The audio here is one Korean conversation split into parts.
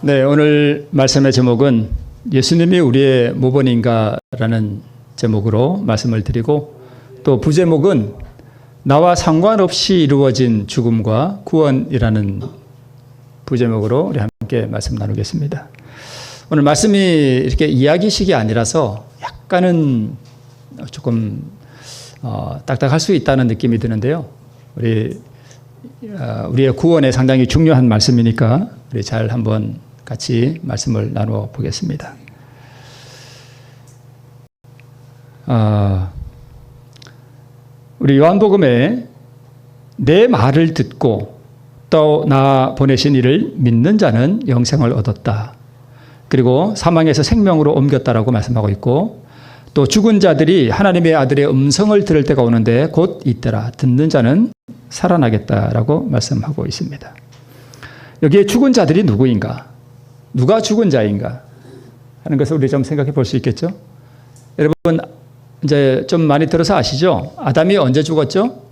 네, 오늘 말씀의 제목은 예수님이 우리의 모범인가라는 제목으로 말씀을 드리고, 또 부제목은 나와 상관없이 이루어진 죽음과 구원이라는 부제목으로 우리 함께 말씀 나누겠습니다. 오늘 말씀이 이렇게 이야기식이 아니라서 약간은 조금 딱딱할 수 있다는 느낌이 드는데요. 우리의 구원에 상당히 중요한 말씀이니까 우리 잘 한번 같이 말씀을 나누어 보겠습니다. 우리 요한복음에 내 말을 듣고 또 나 보내신 이를 믿는 자는 영생을 얻었다. 그리고 사망에서 생명으로 옮겼다라고 말씀하고 있고, 또 죽은 자들이 하나님의 아들의 음성을 들을 때가 오는데 곧 이때라. 듣는 자는 살아나겠다라고 말씀하고 있습니다. 여기에 죽은 자들이 누구인가? 누가 죽은 자인가? 하는 것을 우리 좀 생각해 볼 수 있겠죠? 여러분, 이제 좀 많이 들어서 아시죠? 아담이 언제 죽었죠?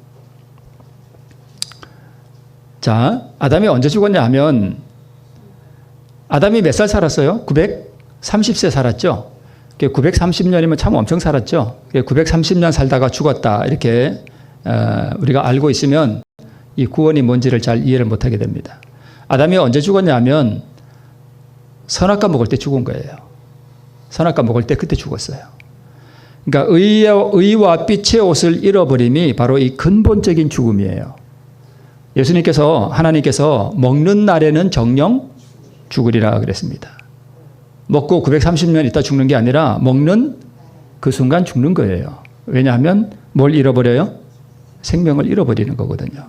자, 아담이 언제 죽었냐 하면, 아담이 몇 살 살았어요? 930세 살았죠? 930년이면 참 엄청 살았죠? 930년 살다가 죽었다. 이렇게 우리가 알고 있으면 이 구원이 뭔지를 잘 이해를 못하게 됩니다. 아담이 언제 죽었냐 하면 선악과 먹을 때 죽은 거예요. 선악과 먹을 때 그때 죽었어요. 그러니까 의와 빛의 옷을 잃어버림이 바로 이 근본적인 죽음이에요. 예수님께서, 하나님께서 먹는 날에는 정령 죽으리라 그랬습니다. 먹고 930년 있다 죽는 게 아니라 먹는 그 순간 죽는 거예요. 왜냐하면 뭘 잃어버려요? 생명을 잃어버리는 거거든요.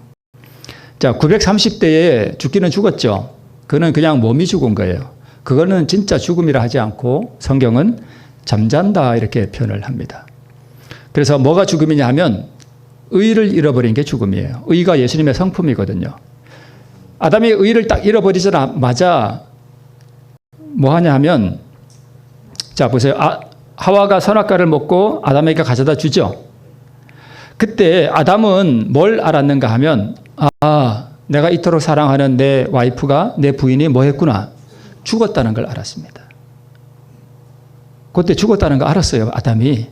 자, 930대에 죽기는 죽었죠. 그는 그냥 몸이 죽은 거예요. 그거는 진짜 죽음이라 하지 않고 성경은 잠잔다 이렇게 표현을 합니다. 그래서 뭐가 죽음이냐 하면 의를 잃어버린 게 죽음이에요. 의가 예수님의 성품이거든요. 아담이 의를 딱 잃어버리자마자 뭐 하냐 하면, 자 보세요. 하와가 선악과를 먹고 아담에게 가져다 주죠. 그때 아담은 뭘 알았는가 하면, 내가 이토록 사랑하는 내 와이프가, 내 부인이 뭐 했구나? 죽었다는 걸 알았습니다. 그때 죽었다는 거 알았어요, 아담이.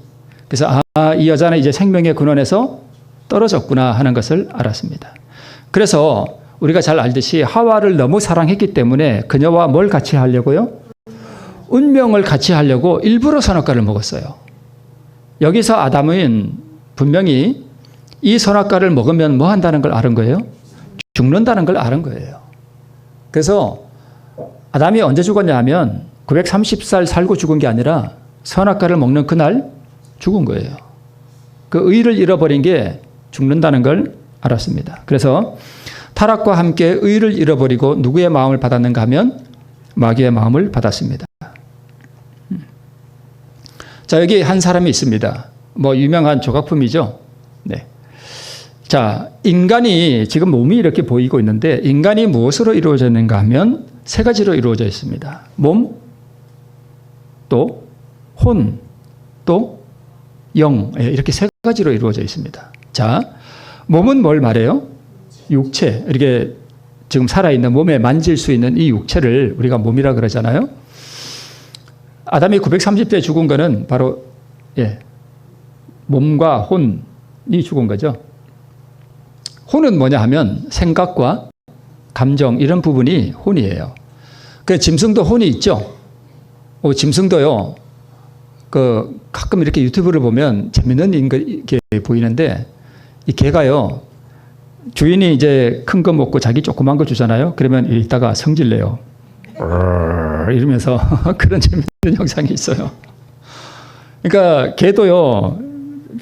그래서 이 여자는 이제 생명의 근원에서 떨어졌구나 하는 것을 알았습니다. 그래서 우리가 잘 알듯이 하와를 너무 사랑했기 때문에 그녀와 뭘 같이 하려고요? 운명을 같이 하려고 일부러 선악과를 먹었어요. 여기서 아담은 분명히 이 선악과를 먹으면 뭐 한다는 걸 아는 거예요? 죽는다는 걸 아는 거예요. 그래서 아담이 언제 죽었냐 하면 930살 살고 죽은 게 아니라 선악과를 먹는 그날 죽은 거예요. 그 의를 잃어버린 게 죽는다는 걸 알았습니다. 그래서 타락과 함께 의를 잃어버리고 누구의 마음을 받았는가 하면 마귀의 마음을 받았습니다. 자, 여기 한 사람이 있습니다. 뭐 유명한 조각품이죠. 네. 자, 인간이 지금 몸이 이렇게 보이고 있는데 인간이 무엇으로 이루어져 있는가 하면 세 가지로 이루어져 있습니다. 몸, 또 혼, 또 영, 이렇게 세 가지로 이루어져 있습니다. 자, 몸은 뭘 말해요? 육체, 이렇게 지금 살아있는 몸에 만질 수 있는 이 육체를 우리가 몸이라 그러잖아요. 아담이 930대 죽은 거는 바로 몸과 혼이 죽은 거죠. 혼은 뭐냐 하면 생각과 감정 이런 부분이 혼이에요. 그 짐승도 혼이 있죠. 짐승도요. 가끔 이렇게 유튜브를 보면 재밌는 게 보이는데 이 개가요. 주인이 이제 큰 거 먹고 자기 조그만 거 주잖아요. 그러면 이따가 성질내요. 이러면서 그런 재밌는 영상이 있어요. 그러니까 개도요.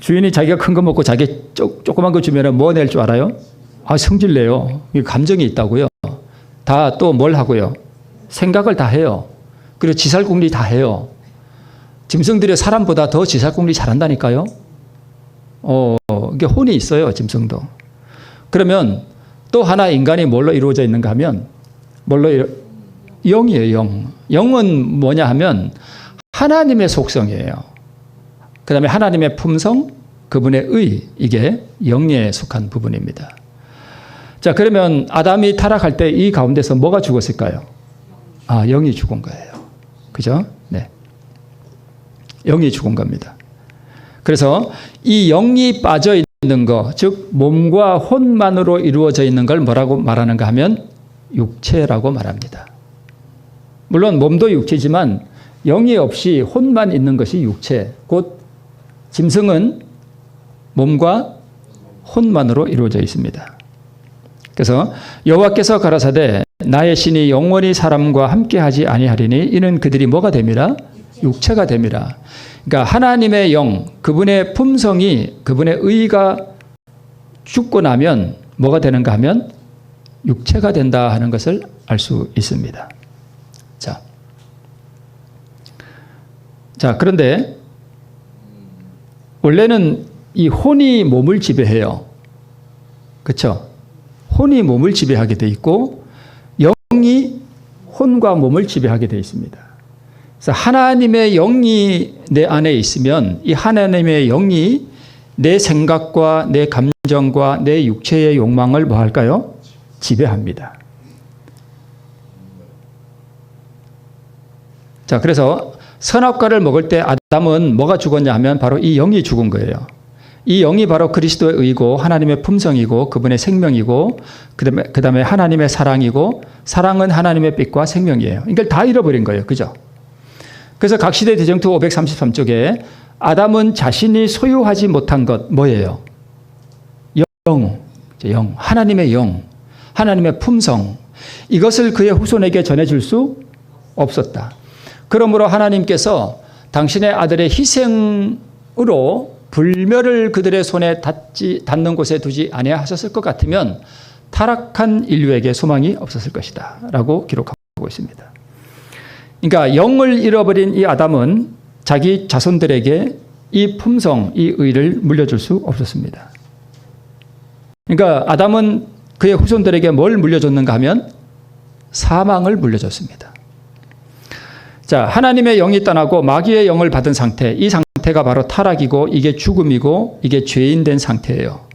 주인이 자기가 큰 거 먹고 자기 조그만 거 주면 뭐 낼 줄 알아요? 성질내요. 감정이 있다고요. 다 또 뭘 하고요? 생각을 다 해요. 그리고 지살궁리 다 해요. 짐승들이 사람보다 더 지살궁리 잘한다니까요. 이게 혼이 있어요, 짐승도. 그러면 또 하나 인간이 뭘로 이루어져 있는가 하면 영이에요, 영. 영은 뭐냐 하면 하나님의 속성이에요. 그 다음에 하나님의 품성, 그분의 의, 이게 영에 속한 부분입니다. 자, 그러면 아담이 타락할 때 이 가운데서 뭐가 죽었을까요? 영이 죽은 거예요. 그죠? 네. 영이 죽은 겁니다. 그래서 이 영이 빠져 있는 거, 즉 몸과 혼만으로 이루어져 있는 걸 뭐라고 말하는가 하면 육체라고 말합니다. 물론 몸도 육체지만 영이 없이 혼만 있는 것이 육체, 곧 짐승은 몸과 혼만으로 이루어져 있습니다. 그래서 여호와께서 가라사대 나의 신이 영원히 사람과 함께하지 아니하리니 이는 그들이 뭐가 됨이라? 육체가 됨이라. 그러니까 하나님의 영, 그분의 품성이, 그분의 의가 죽고 나면 뭐가 되는가 하면 육체가 된다 하는 것을 알 수 있습니다. 자, 그런데 원래는 이 혼이 몸을 지배해요. 그렇죠? 혼이 몸을 지배하게 돼 있고 영이 혼과 몸을 지배하게 돼 있습니다. 그래서 하나님의 영이 내 안에 있으면 이 하나님의 영이 내 생각과 내 감정과 내 육체의 욕망을 뭐 할까요? 지배합니다. 자, 그래서 선악과를 먹을 때 아담은 뭐가 죽었냐 하면 바로 이 영이 죽은 거예요. 이 영이 바로 그리스도의 의고 하나님의 품성이고 그분의 생명이고 그다음에 하나님의 사랑이고 사랑은 하나님의 빛과 생명이에요. 이걸 다 잃어버린 거예요. 그죠? 그래서 각시대 대정투 533쪽에 아담은 자신이 소유하지 못한 것 뭐예요? 영, 하나님의 영, 하나님의 품성, 이것을 그의 후손에게 전해줄 수 없었다. 그러므로 하나님께서 당신의 아들의 희생으로 불멸을 그들의 손에 닿는 곳에 두지 아니하셨을 것 같으면 타락한 인류에게 소망이 없었을 것이다 라고 기록하고 있습니다. 그러니까 영을 잃어버린 이 아담은 자기 자손들에게 이 품성, 이 의를 물려줄 수 없었습니다. 그러니까 아담은 그의 후손들에게 뭘 물려줬는가 하면 사망을 물려줬습니다. 자, 하나님의 영이 떠나고 마귀의 영을 받은 상태, 이 상태가 바로 타락이고 이게 죽음이고 이게 죄인 된 상태예요.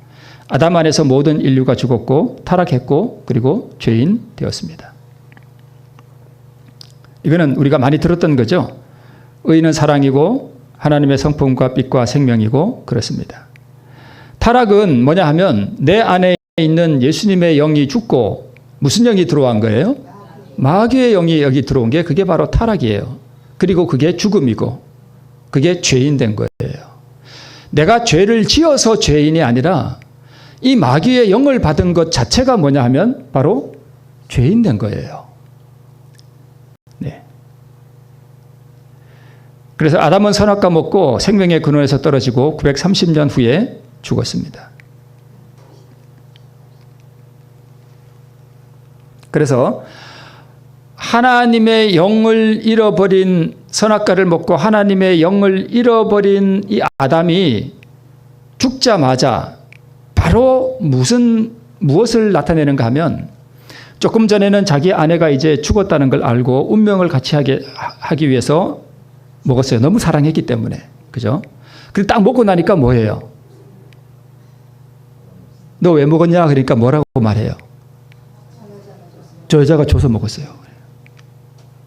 아담 안에서 모든 인류가 죽었고 타락했고 그리고 죄인 되었습니다. 이거는 우리가 많이 들었던 거죠. 의는 사랑이고 하나님의 성품과 빛과 생명이고 그렇습니다. 타락은 뭐냐 하면 내 안에 있는 예수님의 영이 죽고 무슨 영이 들어온 거예요? 마귀의 영이 여기 들어온 게 그게 바로 타락이에요. 그리고 그게 죽음이고 그게 죄인 된 거예요. 내가 죄를 지어서 죄인이 아니라 이 마귀의 영을 받은 것 자체가 뭐냐 하면 바로 죄인 된 거예요. 네. 그래서 아담은 선악과 먹고 생명의 근원에서 떨어지고 930년 후에 죽었습니다. 그래서 하나님의 영을 잃어버린 선악과를 먹고 하나님의 영을 잃어버린 이 아담이 죽자마자 바로 무엇을 나타내는가 하면 조금 전에는 자기 아내가 이제 죽었다는 걸 알고 운명을 같이 하기 위해서 먹었어요. 너무 사랑했기 때문에. 그죠? 그리고 딱 먹고 나니까 뭐예요? 너 왜 먹었냐? 그러니까 뭐라고 말해요? 저 여자가 줘서 먹었어요.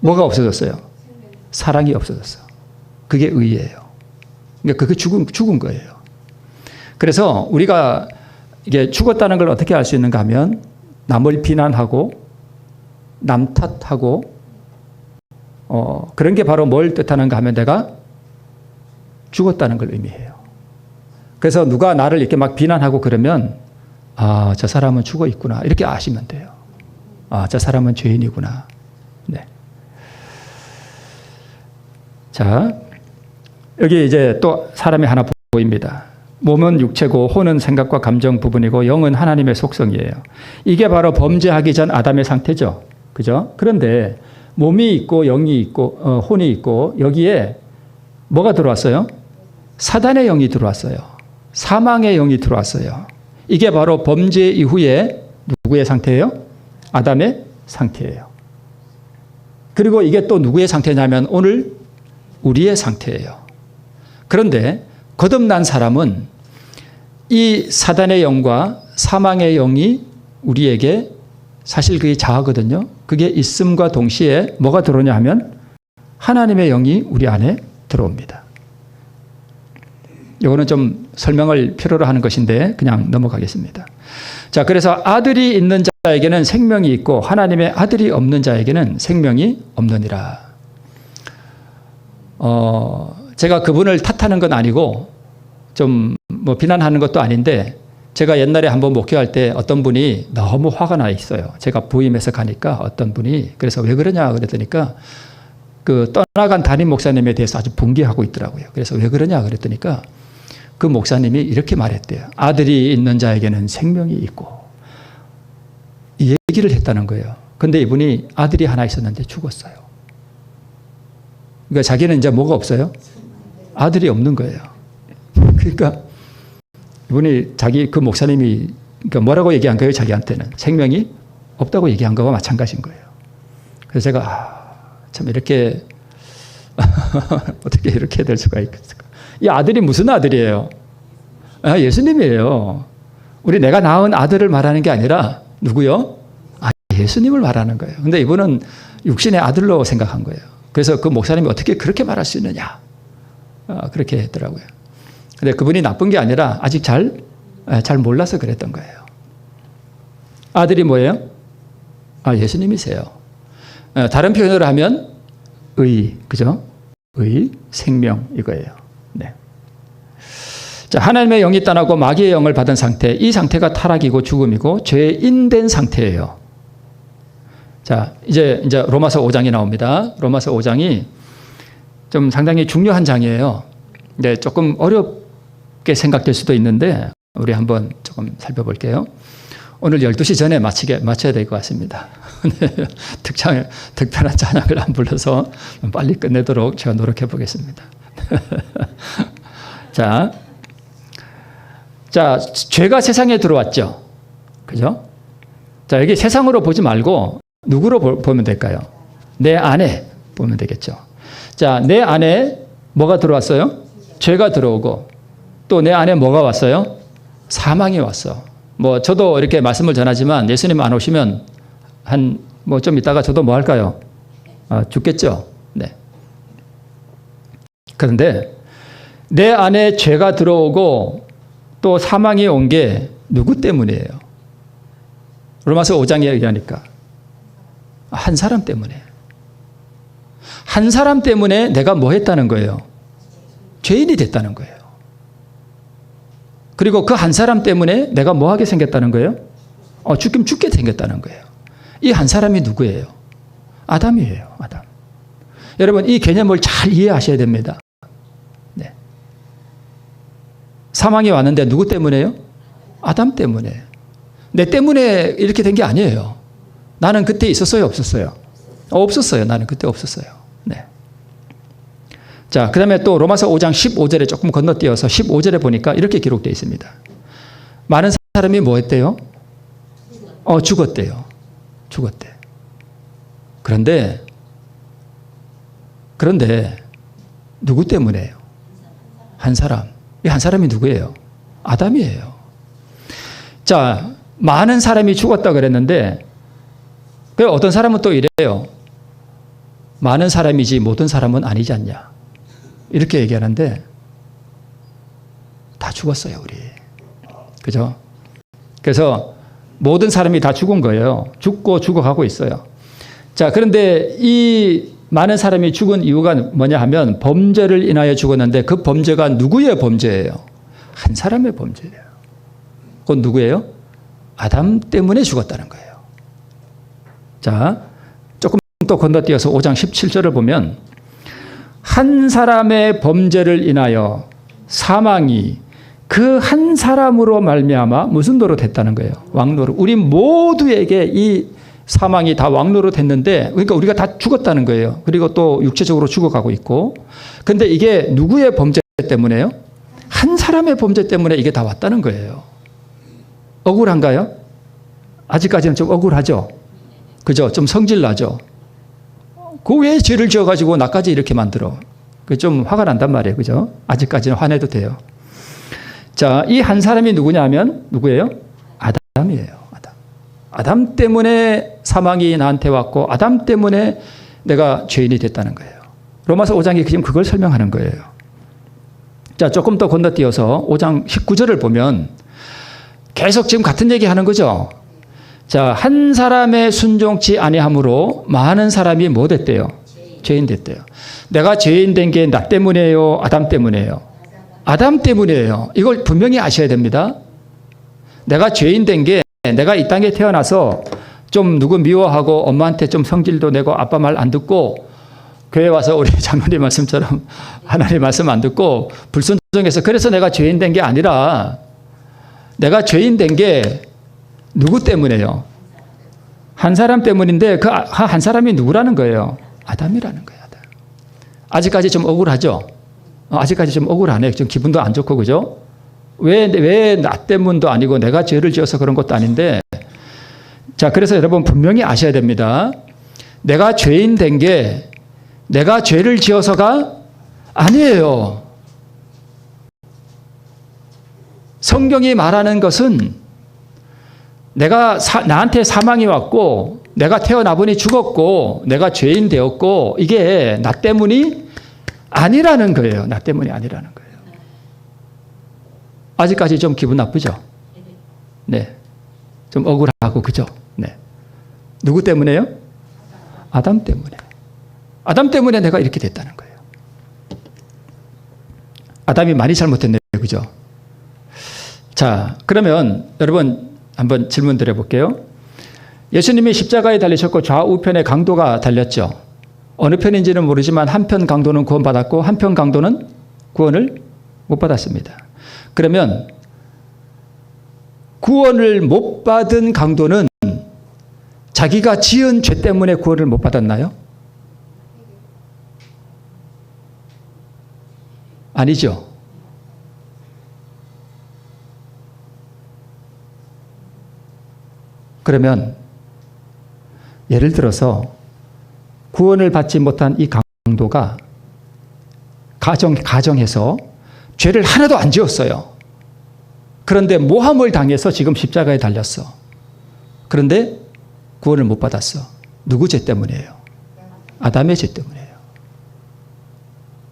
뭐가 없어졌어요? 사랑이 없어졌어. 그게 의예요. 그러니까 그게 죽은 거예요. 그래서 우리가 이게 죽었다는 걸 어떻게 알 수 있는가 하면 남을 비난하고 남 탓하고 그런 게 바로 뭘 뜻하는가 하면 내가 죽었다는 걸 의미해요. 그래서 누가 나를 이렇게 막 비난하고 그러면 아, 저 사람은 죽어 있구나. 이렇게 아시면 돼요. 아, 저 사람은 죄인이구나. 네. 자, 여기 이제 또 사람이 하나 보입니다. 몸은 육체고 혼은 생각과 감정 부분이고 영은 하나님의 속성이에요. 이게 바로 범죄하기 전 아담의 상태죠. 그죠? 그런데 몸이 있고 영이 있고 혼이 있고 여기에 뭐가 들어왔어요? 사단의 영이 들어왔어요. 사망의 영이 들어왔어요. 이게 바로 범죄 이후에 누구의 상태예요? 아담의 상태예요. 그리고 이게 또 누구의 상태냐면 오늘 우리의 상태예요. 그런데 거듭난 사람은 이 사단의 영과 사망의 영이 우리에게 사실 그게 자아거든요. 그게 있음과 동시에 뭐가 들어오냐 하면 하나님의 영이 우리 안에 들어옵니다. 이거는 좀 설명을 필요로 하는 것인데 그냥 넘어가겠습니다. 자, 그래서 아들이 있는 자에게는 생명이 있고 하나님의 아들이 없는 자에게는 생명이 없느니라. 제가 그분을 탓하는 건 아니고 좀 뭐 비난하는 것도 아닌데 제가 옛날에 한번 목회할 때 어떤 분이 너무 화가 나 있어요. 제가 부임해서 가니까 어떤 분이 그래서 왜 그러냐 그랬더니까 그 떠나간 담임 목사님에 대해서 아주 분개하고 있더라고요. 그래서 왜 그러냐 그랬더니까 그 목사님이 이렇게 말했대요. 아들이 있는 자에게는 생명이 있고 이 얘기를 했다는 거예요. 근데 이분이 아들이 하나 있었는데 죽었어요. 그러니까 자기는 이제 뭐가 없어요? 아들이 없는 거예요. 그러니까 이분이 자기 그 목사님이 그러니까 뭐라고 얘기한 거예요? 자기한테는 생명이 없다고 얘기한 거와 마찬가지인 거예요. 그래서 제가 참 이렇게 어떻게 이렇게 될 수가 있을까? 이 아들이 무슨 아들이에요? 예수님이에요. 우리 내가 낳은 아들을 말하는 게 아니라 누구요? 예수님을 말하는 거예요. 근데 이분은 육신의 아들로 생각한 거예요. 그래서 그 목사님이 어떻게 그렇게 말할 수 있느냐? 그렇게 했더라고요. 근데 그분이 나쁜 게 아니라 아직 잘 몰라서 그랬던 거예요. 아들이 뭐예요? 예수님이세요. 다른 표현으로 하면 그죠? 생명 이거예요. 네. 자, 하나님의 영이 떠나고 마귀의 영을 받은 상태, 이 상태가 타락이고 죽음이고 죄인된 상태예요. 자, 이제 로마서 5장이 나옵니다. 로마서 5장이 좀 상당히 중요한 장이에요. 네, 조금 어렵게 생각될 수도 있는데 우리 한번 조금 살펴볼게요. 오늘 12시 전에 마쳐야 될 것 같습니다. 특별한 찬양을 안 불러서 빨리 끝내도록 제가 노력해 보겠습니다. 자, 죄가 세상에 들어왔죠. 그죠? 자, 여기 세상으로 보지 말고 누구로 보면 될까요? 내 안에 보면 되겠죠. 자, 내 안에 뭐가 들어왔어요? 죄가 들어오고 또 내 안에 뭐가 왔어요? 사망이 왔어. 뭐 저도 이렇게 말씀을 전하지만 예수님 안 오시면 뭐 좀 있다가 저도 뭐 할까요? 죽겠죠. 네. 그런데 내 안에 죄가 들어오고 또 사망이 온 게 누구 때문이에요? 로마서 5장에 얘기하니까 한 사람 때문에. 한 사람 때문에 내가 뭐 했다는 거예요? 죄인이 됐다는 거예요. 그리고 그 한 사람 때문에 내가 뭐 하게 생겼다는 거예요? 죽게 생겼다는 거예요. 이 한 사람이 누구예요? 아담이에요. 아담. 여러분 이 개념을 잘 이해하셔야 됩니다. 네. 사망이 왔는데 누구 때문에요? 아담 때문에. 내 때문에 이렇게 된 게 아니에요. 나는 그때 있었어요? 없었어요? 없었어요. 나는 그때 없었어요. 네. 자, 그 다음에 또 로마서 5장 15절에 조금 건너뛰어서 15절에 보니까 이렇게 기록되어 있습니다. 많은 사람이 뭐 했대요? 죽었대요. 죽었대. 그런데 누구 때문에요? 한 사람. 이 한 사람이 누구예요? 아담이에요. 자, 많은 사람이 죽었다 그랬는데 어떤 사람은 또 이래요. 많은 사람이지 모든 사람은 아니지 않냐. 이렇게 얘기하는데 다 죽었어요, 우리. 그죠? 그래서 모든 사람이 다 죽은 거예요. 죽고 죽어가고 있어요. 자, 그런데 이 많은 사람이 죽은 이유가 뭐냐 하면 범죄를 인하여 죽었는데 그 범죄가 누구의 범죄예요? 한 사람의 범죄예요. 그건 누구예요? 아담 때문에 죽었다는 거예요. 자, 조금 또 건너뛰어서 5장 17절을 보면 한 사람의 범죄를 인하여 사망이 그 한 사람으로 말미암아 무슨 노릇 했다는 거예요? 왕노릇. 우리 모두에게 이 사망이 다 왕노릇 했는데 그러니까 우리가 다 죽었다는 거예요. 그리고 또 육체적으로 죽어가고 있고. 근데 이게 누구의 범죄 때문에요? 한 사람의 범죄 때문에 이게 다 왔다는 거예요. 억울한가요? 아직까지는 좀 억울하죠. 그죠? 좀 성질나죠. 그 왜 죄를 지어가지고 나까지 이렇게 만들어? 좀 화가 난단 말이에요. 그죠? 아직까지는 화내도 돼요. 자, 이 한 사람이 누구냐면 누구예요? 아담이에요. 아담 때문에 사망이 나한테 왔고 아담 때문에 내가 죄인이 됐다는 거예요. 로마서 5장이 지금 그걸 설명하는 거예요. 자, 조금 더 건너뛰어서 5장 19절을 보면 계속 지금 같은 얘기 하는 거죠. 자, 한 사람의 순종치 아니함으로 많은 사람이 뭐 됐대요? 죄인 됐대요. 내가 죄인 된 게 나 때문이에요? 아담 때문이에요? 아담 때문이에요. 이걸 분명히 아셔야 됩니다. 내가 죄인 된 게 내가 이 땅에 태어나서 좀 누구 미워하고 엄마한테 좀 성질도 내고 아빠 말 안 듣고 교회 와서 우리 장로님 말씀처럼 하나님 말씀 안 듣고 불순종해서 그래서 내가 죄인 된 게 아니라 내가 죄인 된 게 누구 때문이에요? 한 사람 때문인데 그 한 사람이 누구라는 거예요? 아담이라는 거예요. 아담. 아직까지 좀 억울하죠? 아직까지 좀 억울하네. 좀 기분도 안 좋고 그죠? 왜 나 때문도 아니고 내가 죄를 지어서 그런 것도 아닌데 자, 그래서 여러분 분명히 아셔야 됩니다. 내가 죄인 된 게 내가 죄를 지어서가 아니에요. 성경이 말하는 것은 내가 나한테 사망이 왔고 내가 태어나 보니 죽었고 내가 죄인 되었고 이게 나 때문이 아니라는 거예요. 나 때문이 아니라는 거예요. 아직까지 좀 기분 나쁘죠? 네. 좀 억울하고 그죠? 네. 누구 때문에요? 아담 때문에. 아담 때문에 내가 이렇게 됐다는 거예요. 아담이 많이 잘못했네요. 그죠? 자, 그러면 여러분 한번 질문 드려볼게요. 예수님이 십자가에 달리셨고 좌우편에 강도가 달렸죠. 어느 편인지는 모르지만 한편 강도는 구원받았고 한편 강도는 구원을 못 받았습니다. 그러면 구원을 못 받은 강도는 자기가 지은 죄 때문에 구원을 못 받았나요? 아니죠. 그러면 예를 들어서 구원을 받지 못한 이 강도가 가정에서 죄를 하나도 안 지었어요. 그런데 모함을 당해서 지금 십자가에 달렸어. 그런데 구원을 못 받았어. 누구 죄 때문이에요? 아담의 죄 때문이에요.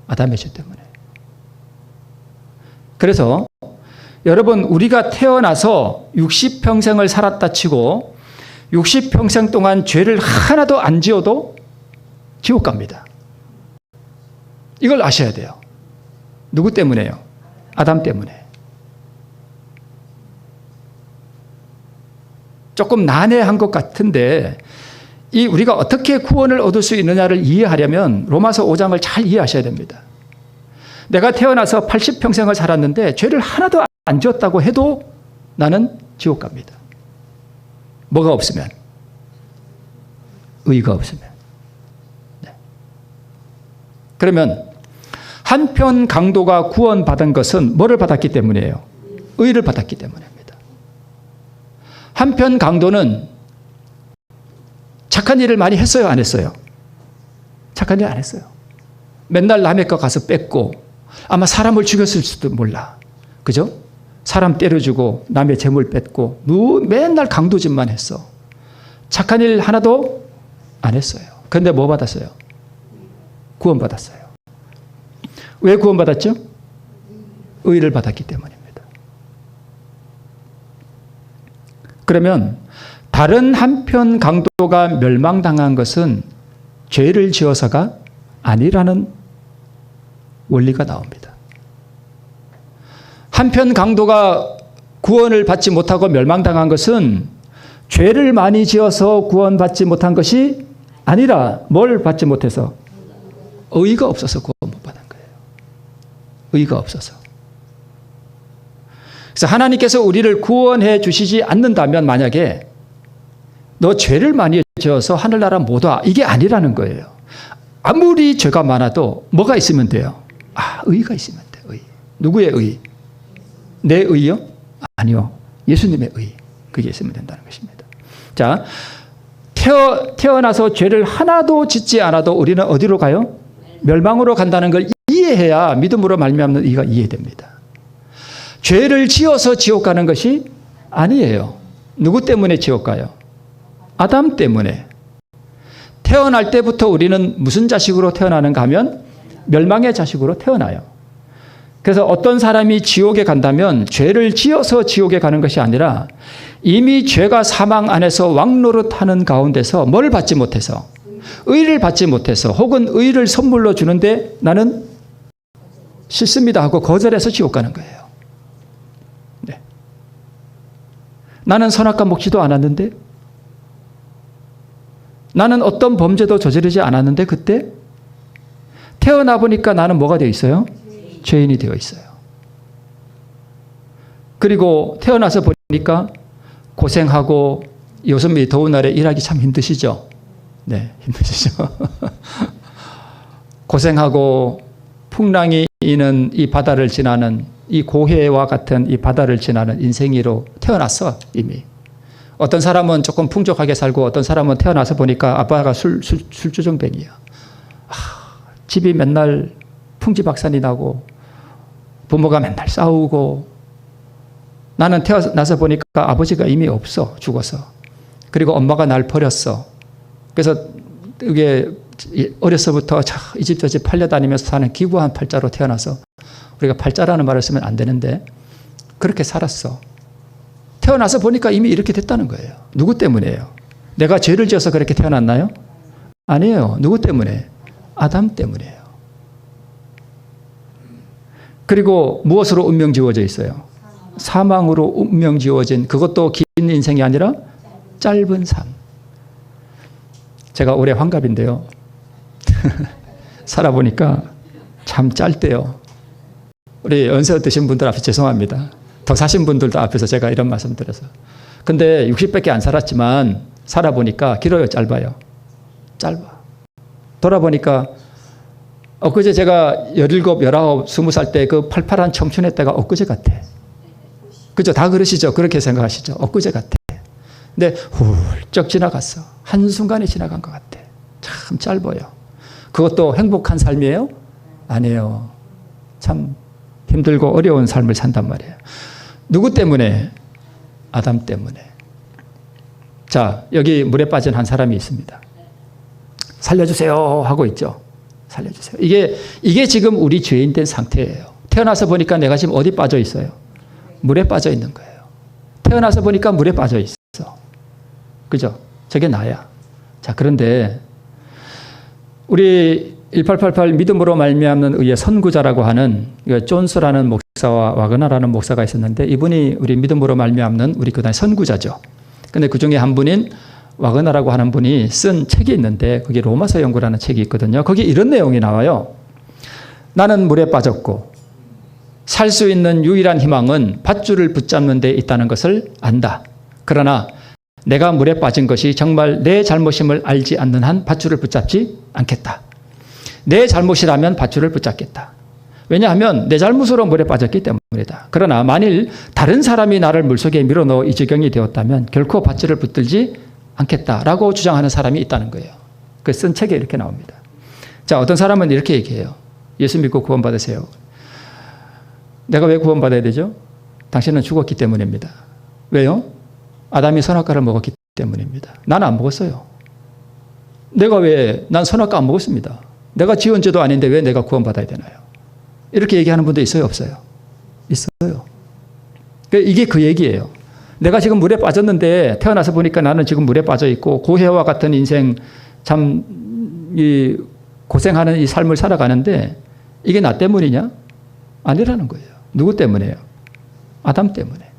아담의 죄 때문에. 그래서 여러분 우리가 태어나서 60평생을 살았다 치고 60평생 동안 죄를 하나도 안 지어도 지옥 갑니다. 이걸 아셔야 돼요. 누구 때문에요? 아담 때문에. 조금 난해한 것 같은데 이 우리가 어떻게 구원을 얻을 수 있느냐를 이해하려면 로마서 5장을 잘 이해하셔야 됩니다. 내가 태어나서 80평생을 살았는데 죄를 하나도 안 지었다고 해도 나는 지옥 갑니다. 뭐가 없으면? 의가 없으면. 네. 그러면 한편 강도가 구원받은 것은 뭐를 받았기 때문이에요? 의를 받았기 때문입니다. 한편 강도는 착한 일을 많이 했어요? 안 했어요? 착한 일 안 했어요. 맨날 남의 거 가서 뺏고 아마 사람을 죽였을 수도 몰라. 그죠? 사람 때려주고 남의 재물 뺏고 맨날 강도짓만 했어. 착한 일 하나도 안 했어요. 그런데 뭐 받았어요? 구원받았어요. 왜 구원받았죠? 의를 받았기 때문입니다. 그러면 다른 한편 강도가 멸망당한 것은 죄를 지어서가 아니라는 원리가 나옵니다. 한편 강도가 구원을 받지 못하고 멸망당한 것은 죄를 많이 지어서 구원받지 못한 것이 아니라 뭘 받지 못해서? 의가 없어서 구원 못 받은 거예요. 의가 없어서. 그래서 하나님께서 우리를 구원해 주시지 않는다면 만약에 너 죄를 많이 지어서 하늘나라 못 와. 이게 아니라는 거예요. 아무리 죄가 많아도 뭐가 있으면 돼요? 의가 있으면 돼. 의. 누구의 의? 내 의요? 아니요. 예수님의 의. 그게 있으면 된다는 것입니다. 자, 태어나서 죄를 하나도 짓지 않아도 우리는 어디로 가요? 멸망으로 간다는 걸 이해해야 믿음으로 말미암는 의가 이해됩니다. 죄를 지어서 지옥 가는 것이 아니에요. 누구 때문에 지옥 가요? 아담 때문에. 태어날 때부터 우리는 무슨 자식으로 태어나는가 하면 멸망의 자식으로 태어나요. 그래서 어떤 사람이 지옥에 간다면 죄를 지어서 지옥에 가는 것이 아니라 이미 죄가 사망 안에서 왕노릇하는 가운데서 뭘 받지 못해서, 의를 받지 못해서, 혹은 의를 선물로 주는데 나는 싫습니다 하고 거절해서 지옥 가는 거예요. 네. 나는 선악과 먹지도 않았는데, 나는 어떤 범죄도 저지르지 않았는데, 그때 태어나 보니까 나는 뭐가 되어 있어요? 죄인이 되어 있어요. 그리고 태어나서 보니까 고생하고, 요즘 이 더운 날에 일하기 참 힘드시죠? 네, 힘드시죠? 고생하고 풍랑이 있는 이 바다를 지나는, 이 고해와 같은 이 바다를 지나는 인생이로 태어났어, 이미. 어떤 사람은 조금 풍족하게 살고 어떤 사람은 태어나서 보니까 아빠가 술주정뱅이야. 집이 맨날 풍지박산이 나고 부모가 맨날 싸우고, 나는 태어나서 보니까 아버지가 이미 없어, 죽어서. 그리고 엄마가 날 버렸어. 그래서 이게 어려서부터 이 집 저 집 팔려다니면서 사는 기구한 팔자로 태어나서, 우리가 팔자라는 말을 쓰면 안 되는데 그렇게 살았어. 태어나서 보니까 이미 이렇게 됐다는 거예요. 누구 때문이에요? 내가 죄를 지어서 그렇게 태어났나요? 아니에요. 누구 때문에? 아담 때문이에요. 그리고 무엇으로 운명 지워져 있어요? 사망으로 운명 지워진, 그것도 긴 인생이 아니라 짧은 삶. 제가 올해 환갑인데요. 살아보니까 참 짧대요. 우리 연세 드신 분들 앞에 죄송합니다. 더 사신 분들도 앞에서 제가 이런 말씀 드려서. 근데 60밖에 안 살았지만 살아보니까 길어요, 짧아요? 짧아. 돌아보니까 엊그제 제가 17, 19, 20살 때 그 팔팔한 청춘의 때가 엊그제 같아. 그죠? 다 그러시죠? 그렇게 생각하시죠? 엊그제 같아. 근데 훌쩍 지나갔어. 한순간에 지나간 것 같아. 참 짧아요. 그것도 행복한 삶이에요? 아니에요. 참 힘들고 어려운 삶을 산단 말이에요. 누구 때문에? 아담 때문에. 자, 여기 물에 빠진 한 사람이 있습니다. 살려주세요 하고 있죠. 살려주세요. 이게 지금 우리 죄인 된 상태예요. 태어나서 보니까 내가 지금 어디 빠져 있어요? 물에 빠져 있는 거예요. 태어나서 보니까 물에 빠져 있어. 그죠? 저게 나야. 자, 그런데 우리 1888 믿음으로 말미암는 의의 선구자라고 하는 존스라는 목사와 와그나라는 목사가 있었는데, 이분이 우리 믿음으로 말미암는 우리 교단의 선구자죠. 근데 그 중에 한 분인 와그나라고 하는 분이 쓴 책이 있는데, 그게 로마서 연구라는 책이 있거든요. 거기에 이런 내용이 나와요. 나는 물에 빠졌고 살 수 있는 유일한 희망은 밧줄을 붙잡는 데 있다는 것을 안다. 그러나 내가 물에 빠진 것이 정말 내 잘못임을 알지 않는 한 밧줄을 붙잡지 않겠다. 내 잘못이라면 밧줄을 붙잡겠다. 왜냐하면 내 잘못으로 물에 빠졌기 때문이다. 그러나 만일 다른 사람이 나를 물속에 밀어넣어 이 지경이 되었다면 결코 밧줄을 붙들지 않겠다라고 주장하는 사람이 있다는 거예요. 그 쓴 책에 이렇게 나옵니다. 자, 어떤 사람은 이렇게 얘기해요. 예수 믿고 구원받으세요. 내가 왜 구원받아야 되죠? 당신은 죽었기 때문입니다. 왜요? 아담이 선악과를 먹었기 때문입니다. 나는 안 먹었어요. 난 선악과 안 먹었습니다. 내가 지은 죄도 아닌데 왜 내가 구원받아야 되나요? 이렇게 얘기하는 분도 있어요, 없어요? 있어요. 이게 그 얘기예요. 내가 지금 물에 빠졌는데 태어나서 보니까 나는 지금 물에 빠져 있고 고해와 같은 인생, 참 고생하는 이 삶을 살아가는데 이게 나 때문이냐? 아니라는 거예요. 누구 때문이에요? 아담 때문에.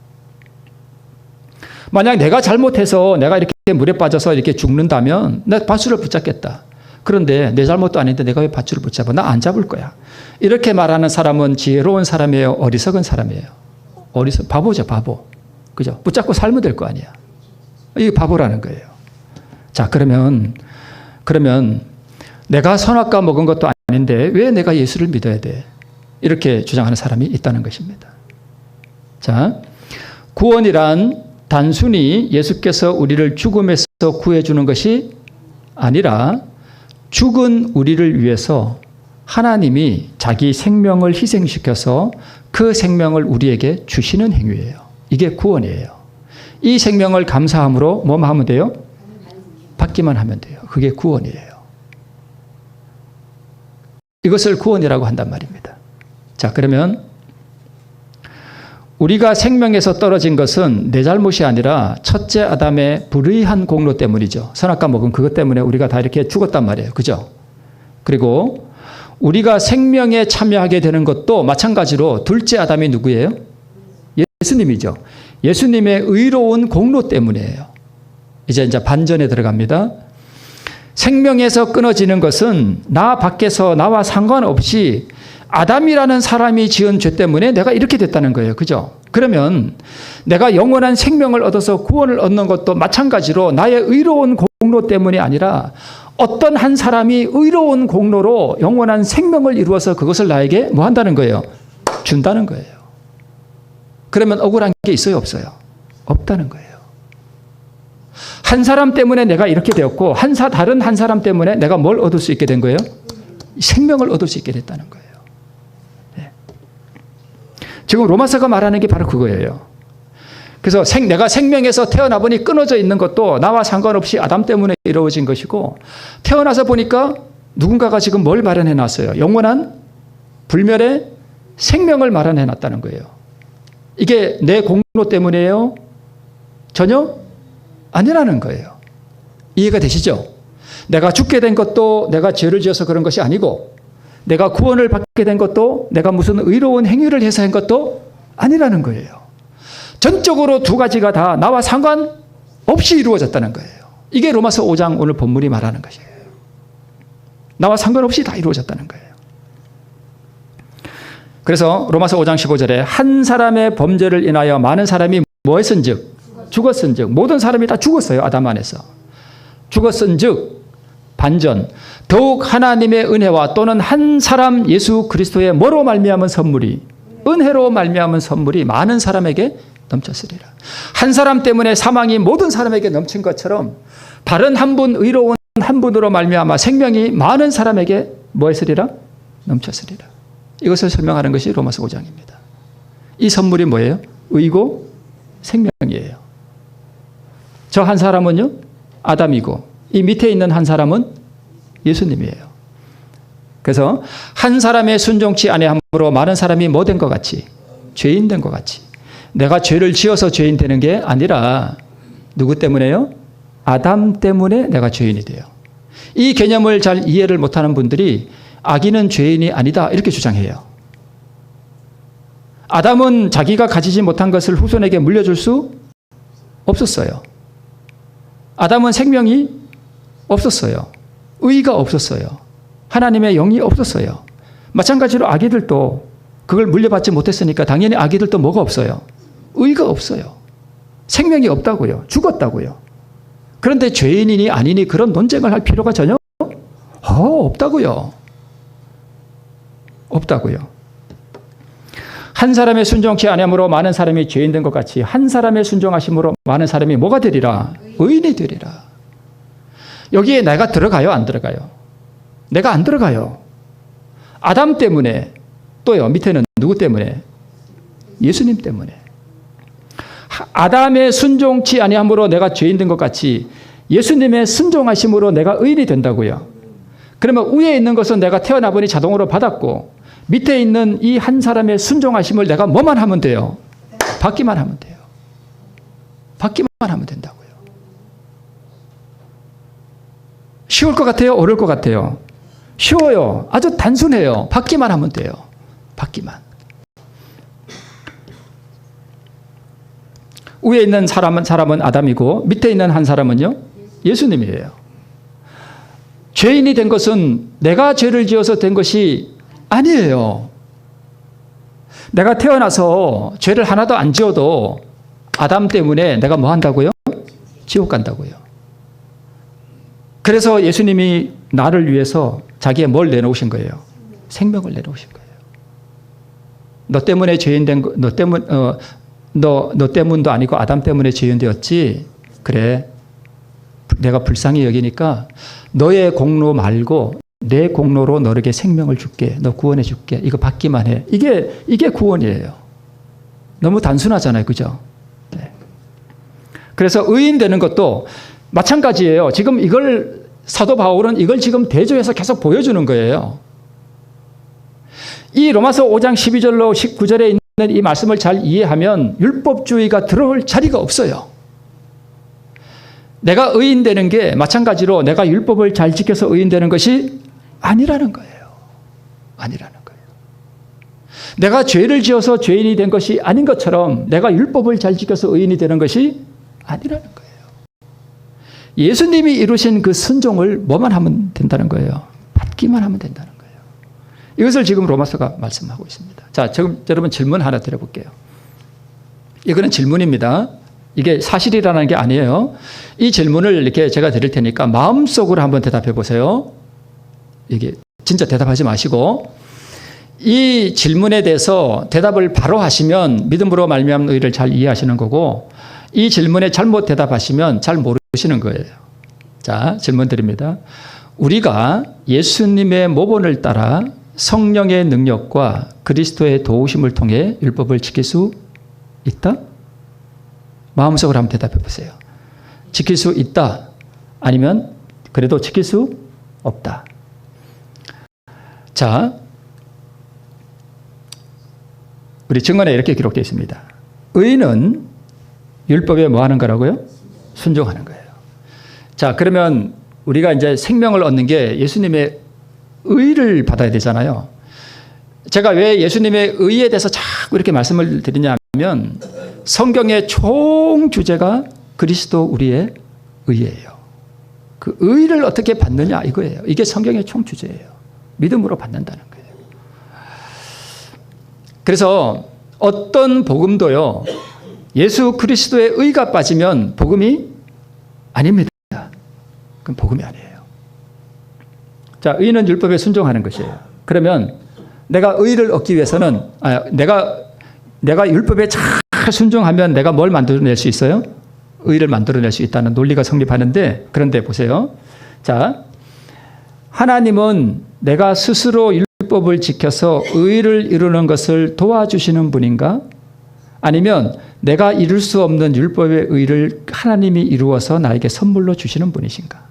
만약 내가 잘못해서 내가 이렇게 물에 빠져서 이렇게 죽는다면 내가 밧줄을 붙잡겠다. 그런데 내 잘못도 아닌데 내가 왜 밧줄을 붙잡아? 나 안 잡을 거야. 이렇게 말하는 사람은 지혜로운 사람이에요? 어리석은 사람이에요? 바보죠, 바보. 그죠? 붙잡고 살면 될 거 아니야. 이게 바보라는 거예요. 자, 그러면 내가 선악과 먹은 것도 아닌데 왜 내가 예수를 믿어야 돼? 이렇게 주장하는 사람이 있다는 것입니다. 자, 구원이란 단순히 예수께서 우리를 죽음에서 구해주는 것이 아니라 죽은 우리를 위해서 하나님이 자기 생명을 희생시켜서 그 생명을 우리에게 주시는 행위예요. 이게 구원이에요. 이 생명을 감사함으로 뭐만 하면 돼요? 받기만 하면 돼요. 그게 구원이에요. 이것을 구원이라고 한단 말입니다. 자, 그러면 우리가 생명에서 떨어진 것은 내 잘못이 아니라 첫째 아담의 불의한 공로 때문이죠. 선악과 먹은 그것 때문에 우리가 다 이렇게 죽었단 말이에요. 그죠? 그리고 우리가 생명에 참여하게 되는 것도 마찬가지로 둘째 아담이 누구예요? 예수님이죠. 예수님의 의로운 공로 때문이에요. 이제 반전에 들어갑니다. 생명에서 끊어지는 것은 나 밖에서 나와 상관없이 아담이라는 사람이 지은 죄 때문에 내가 이렇게 됐다는 거예요. 그죠? 그러면 내가 영원한 생명을 얻어서 구원을 얻는 것도 마찬가지로 나의 의로운 공로 때문이 아니라 어떤 한 사람이 의로운 공로로 영원한 생명을 이루어서 그것을 나에게 뭐 한다는 거예요? 준다는 거예요. 그러면 억울한 게 있어요? 없어요? 없다는 거예요. 한 사람 때문에 내가 이렇게 되었고 다른 한 사람 때문에 내가 뭘 얻을 수 있게 된 거예요? 생명을 얻을 수 있게 됐다는 거예요. 네. 지금 로마서가 말하는 게 바로 그거예요. 그래서 내가 생명에서 태어나 보니 끊어져 있는 것도 나와 상관없이 아담 때문에 이루어진 것이고 태어나서 보니까 누군가가 지금 뭘 마련해 놨어요? 영원한 불멸의 생명을 마련해 놨다는 거예요. 이게 내 공로 때문이에요? 전혀 아니라는 거예요. 이해가 되시죠? 내가 죽게 된 것도 내가 죄를 지어서 그런 것이 아니고 내가 구원을 받게 된 것도 내가 무슨 의로운 행위를 해서 한 것도 아니라는 거예요. 전적으로 두 가지가 다 나와 상관없이 이루어졌다는 거예요. 이게 로마서 5장 오늘 본문이 말하는 것이에요. 나와 상관없이 다 이루어졌다는 거예요. 그래서 로마서 5장 15절에 한 사람의 범죄를 인하여 많은 사람이 뭐 했은즉? 죽었은즉. 모든 사람이 다 죽었어요. 아담 안에서. 죽었은즉 반전. 더욱 하나님의 은혜와 또는 한 사람 예수 그리스도의 뭐로 말미암은 선물이 은혜로 말미암은 선물이 많은 사람에게 넘쳤으리라. 한 사람 때문에 사망이 모든 사람에게 넘친 것처럼 다른 한 분 의로운 한 분으로 말미암아 생명이 많은 사람에게 뭐 했으리라? 넘쳤으리라. 이것을 설명하는 것이 로마서 5장입니다. 이 선물이 뭐예요? 의고 생명이에요. 저 한 사람은요? 아담이고 이 밑에 있는 한 사람은 예수님이에요. 그래서 한 사람의 순종치 아니함으로 많은 사람이 뭐 된 것 같이? 죄인 된 것 같이. 내가 죄를 지어서 죄인 되는 게 아니라 누구 때문에요? 아담 때문에 내가 죄인이 돼요. 이 개념을 잘 이해를 못하는 분들이 악인은 죄인이 아니다 이렇게 주장해요. 아담은 자기가 가지지 못한 것을 후손에게 물려줄 수 없었어요. 아담은 생명이 없었어요. 의가 없었어요. 하나님의 영이 없었어요. 마찬가지로 아기들도 그걸 물려받지 못했으니까 당연히 아기들도 뭐가 없어요? 의가 없어요. 생명이 없다고요. 죽었다고요. 그런데 죄인이니 아니니 그런 논쟁을 할 필요가 전혀 없다고요. 없다고요. 한 사람의 순종치 아니함으로 많은 사람이 죄인 된 것 같이 한 사람의 순종하심으로 많은 사람이 뭐가 되리라? 의인이 되리라. 여기에 내가 들어가요? 안 들어가요? 내가 안 들어가요. 아담 때문에 또요. 밑에는 누구 때문에? 예수님 때문에. 아담의 순종치 아니함으로 내가 죄인 된 것 같이 예수님의 순종하심으로 내가 의인이 된다고요. 그러면 위에 있는 것은 내가 태어나 보니 자동으로 받았고 밑에 있는 이 한 사람의 순종하심을 내가 뭐만 하면 돼요? 받기만 하면 돼요. 받기만 하면 된다고요. 쉬울 것 같아요? 어려울 것 같아요? 쉬워요. 아주 단순해요. 받기만 하면 돼요. 받기만. 위에 있는 사람은 아담이고 밑에 있는 한 사람은요? 예수님이에요. 죄인이 된 것은 내가 죄를 지어서 된 것이 아니에요. 내가 태어나서 죄를 하나도 안 지어도 아담 때문에 내가 뭐 한다고요? 지옥 간다고요. 그래서 예수님이 나를 위해서 자기의 뭘 내놓으신 거예요? 생명을 내놓으신 거예요. 너 때문에 죄인 된 거, 너 때문도 아니고 아담 때문에 죄인 되었지. 그래. 내가 불쌍히 여기니까 너의 공로 말고 내 공로로 너에게 생명을 줄게. 너 구원해 줄게. 이거 받기만 해. 이게 구원이에요. 너무 단순하잖아요. 그죠? 네. 그래서 의인 되는 것도 마찬가지예요. 지금 이걸 사도 바울은 이걸 지금 대조해서 계속 보여주는 거예요. 이 로마서 5장 12절로 19절에 있는 이 말씀을 잘 이해하면 율법주의가 들어올 자리가 없어요. 내가 의인되는 게 마찬가지로 내가 율법을 잘 지켜서 의인되는 것이 아니라는 거예요. 아니라는 거예요. 내가 죄를 지어서 죄인이 된 것이 아닌 것처럼 내가 율법을 잘 지켜서 의인이 되는 것이 아니라는 거예요. 예수님이 이루신 그 순종을 뭐만 하면 된다는 거예요. 받기만 하면 된다는 거예요. 이것을 지금 로마서가 말씀하고 있습니다. 자, 지금 여러분 질문 하나 드려볼게요. 이거는 질문입니다. 이게 사실이라는 게 아니에요. 이 질문을 이렇게 제가 드릴 테니까 마음속으로 한번 대답해 보세요. 이게 진짜 대답하지 마시고 이 질문에 대해서 대답을 바로 하시면 믿음으로 말미암는 의를 잘 이해하시는 거고 이 질문에 잘못 대답하시면 잘 모르시는 거예요. 자, 질문 드립니다. 우리가 예수님의 모본을 따라 성령의 능력과 그리스도의 도우심을 통해 율법을 지킬 수 있다? 마음속으로 한번 대답해 보세요. 지킬 수 있다. 아니면 그래도 지킬 수 없다. 자, 우리 증언에 이렇게 기록되어 있습니다. 의인은 율법에 뭐 하는 거라고요? 순종하는 거예요. 자, 그러면 우리가 이제 생명을 얻는 게 예수님의 의를 받아야 되잖아요. 제가 왜 예수님의 의에 대해서 자꾸 이렇게 말씀을 드리냐면 성경의 총 주제가 그리스도 우리의 의예요. 그 의를 어떻게 받느냐 이거예요. 이게 성경의 총 주제예요. 믿음으로 받는다는 거예요. 그래서 어떤 복음도요. 예수 그리스도의 의가 빠지면 복음이 아닙니다. 그럼 복음이 아니에요. 자, 의는 율법에 순종하는 것이에요. 그러면 내가 의를 얻기 위해서는 내가 율법에 잘 순종하면 내가 뭘 만들어낼 수 있어요? 의를 만들어낼 수 있다는 논리가 성립하는데 그런데 보세요. 자, 하나님은 내가 스스로 율법을 지켜서 의를 이루는 것을 도와주시는 분인가? 아니면 내가 이룰 수 없는 율법의 의를 하나님이 이루어서 나에게 선물로 주시는 분이신가?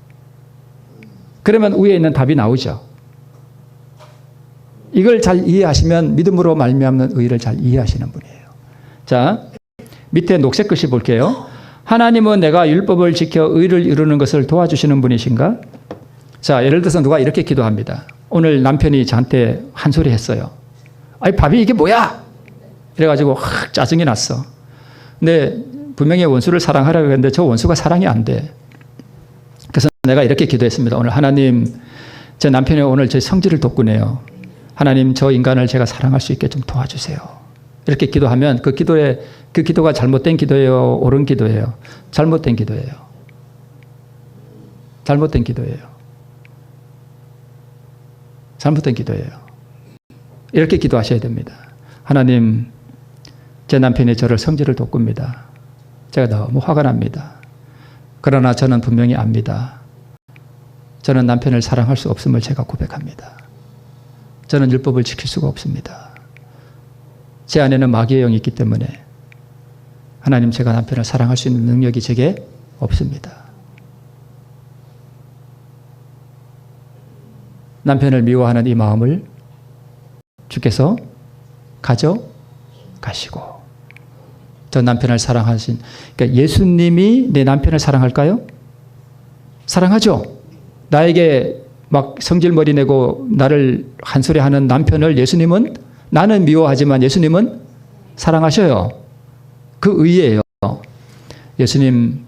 그러면 위에 있는 답이 나오죠. 이걸 잘 이해하시면 믿음으로 말미암는 의를 잘 이해하시는 분이에요. 자, 밑에 녹색 글씨 볼게요. 하나님은 내가 율법을 지켜 의를 이루는 것을 도와주시는 분이신가? 자, 예를 들어서 누가 이렇게 기도합니다. 오늘 남편이 저한테 한 소리 했어요. 아니, 밥이 이게 뭐야? 이래가지고 확 짜증이 났어. 근데 분명히 원수를 사랑하라고 했는데 저 원수가 사랑이 안 돼. 그래서 내가 이렇게 기도했습니다. 오늘 하나님, 제 남편이 오늘 제 성질을 돋구네요. 하나님, 저 인간을 제가 사랑할 수 있게 좀 도와주세요. 이렇게 기도하면 그 기도가 잘못된 기도예요? 옳은 기도예요? 잘못된 기도예요. 잘못된 기도예요. 잘못된 기도예요. 이렇게 기도하셔야 됩니다. 하나님, 제 남편이 저를 성질을 돋굽니다. 제가 너무 화가 납니다. 그러나 저는 분명히 압니다. 저는 남편을 사랑할 수 없음을 제가 고백합니다. 저는 율법을 지킬 수가 없습니다. 제 안에는 마귀의 영이 있기 때문에 하나님, 제가 남편을 사랑할 수 있는 능력이 제게 없습니다. 남편을 미워하는 이 마음을 주께서 가져가시고 저 남편을 사랑하신, 그러니까 예수님이 내 남편을 사랑할까요? 사랑하죠. 나에게 막 성질머리 내고 나를 한 소리 하는 남편을 예수님은, 나는 미워하지만 예수님은 사랑하셔요. 그 의예요. 예수님은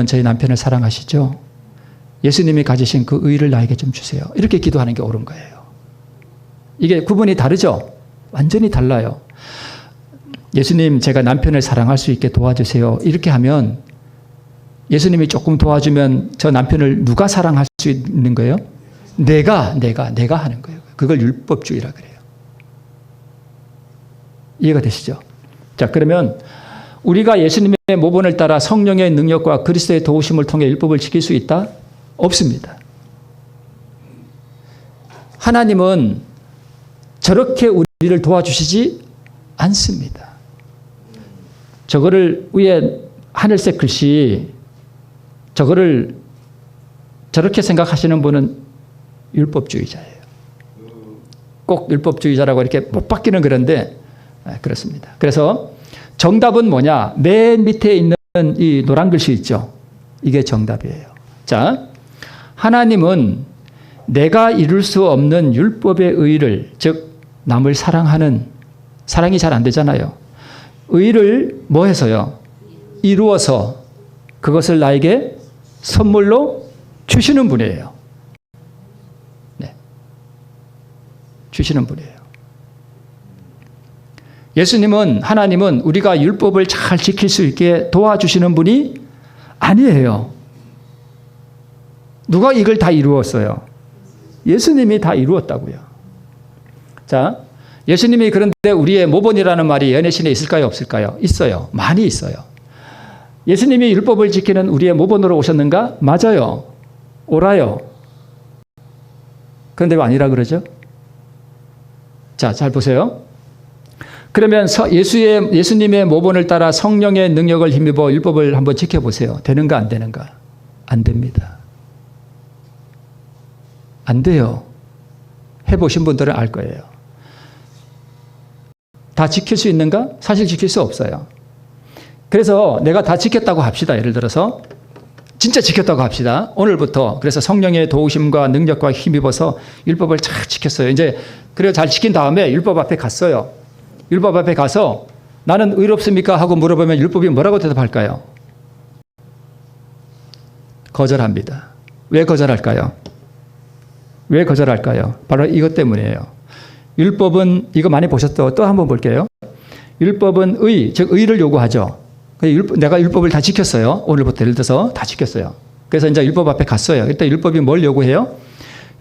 저희 남편을 사랑하시죠? 예수님이 가지신 그 의를 나에게 좀 주세요. 이렇게 기도하는 게 옳은 거예요. 이게 구분이 다르죠? 완전히 달라요. 예수님, 제가 남편을 사랑할 수 있게 도와주세요. 이렇게 하면 예수님이 조금 도와주면 저 남편을 누가 사랑할 수 있는 거예요? 내가 하는 거예요. 그걸 율법주의라 그래요. 이해가 되시죠? 자, 그러면 우리가 예수님의 모본을 따라 성령의 능력과 그리스도의 도우심을 통해 율법을 지킬 수 있다? 없습니다. 하나님은 저렇게 우리를 도와주시지 않습니다. 저거를 위에 하늘색 글씨 저거를 저렇게 생각하시는 분은 율법주의자예요. 꼭 율법주의자라고 이렇게 못 받기는 그런데 그렇습니다. 그래서 정답은 뭐냐? 맨 밑에 있는 이 노란 글씨 있죠? 이게 정답이에요. 자, 하나님은 내가 이룰 수 없는 율법의 의를, 즉 남을 사랑하는, 사랑이 잘 안 되잖아요. 의를 뭐 해서요? 이루어서 그것을 나에게 선물로 주시는 분이에요. 네. 주시는 분이에요. 예수님은, 하나님은 우리가 율법을 잘 지킬 수 있게 도와주시는 분이 아니에요. 누가 이걸 다 이루었어요? 예수님이 다 이루었다고요. 자, 예수님이 그런데 우리의 모본이라는 말이 연애신에 있을까요? 없을까요? 있어요. 많이 있어요. 예수님이 율법을 지키는 우리의 모본으로 오셨는가? 맞아요. 오라요. 그런데 왜 아니라 그러죠? 자, 잘 보세요. 그러면 예수님의 모본을 따라 성령의 능력을 힘입어 율법을 한번 지켜보세요. 되는가 안 되는가? 안 됩니다. 안 돼요. 해보신 분들은 알 거예요. 다 지킬 수 있는가? 사실 지킬 수 없어요. 그래서 내가 다 지켰다고 합시다. 예를 들어서 진짜 지켰다고 합시다. 오늘부터 그래서 성령의 도우심과 능력과 힘입어서 율법을 잘 지켰어요. 이제 그래 잘 지킨 다음에 율법 앞에 갔어요. 율법 앞에 가서 나는 의롭습니까? 하고 물어보면 율법이 뭐라고 대답할까요? 거절합니다. 왜 거절할까요? 왜 거절할까요? 바로 이것 때문이에요. 율법은, 이거 많이 보셨죠? 또 한번 볼게요. 율법은 의, 즉 의를 요구하죠. 내가 율법을 다 지켰어요. 오늘부터 예를 들어서 다 지켰어요. 그래서 이제 율법 앞에 갔어요. 일단 율법이 뭘 요구해요?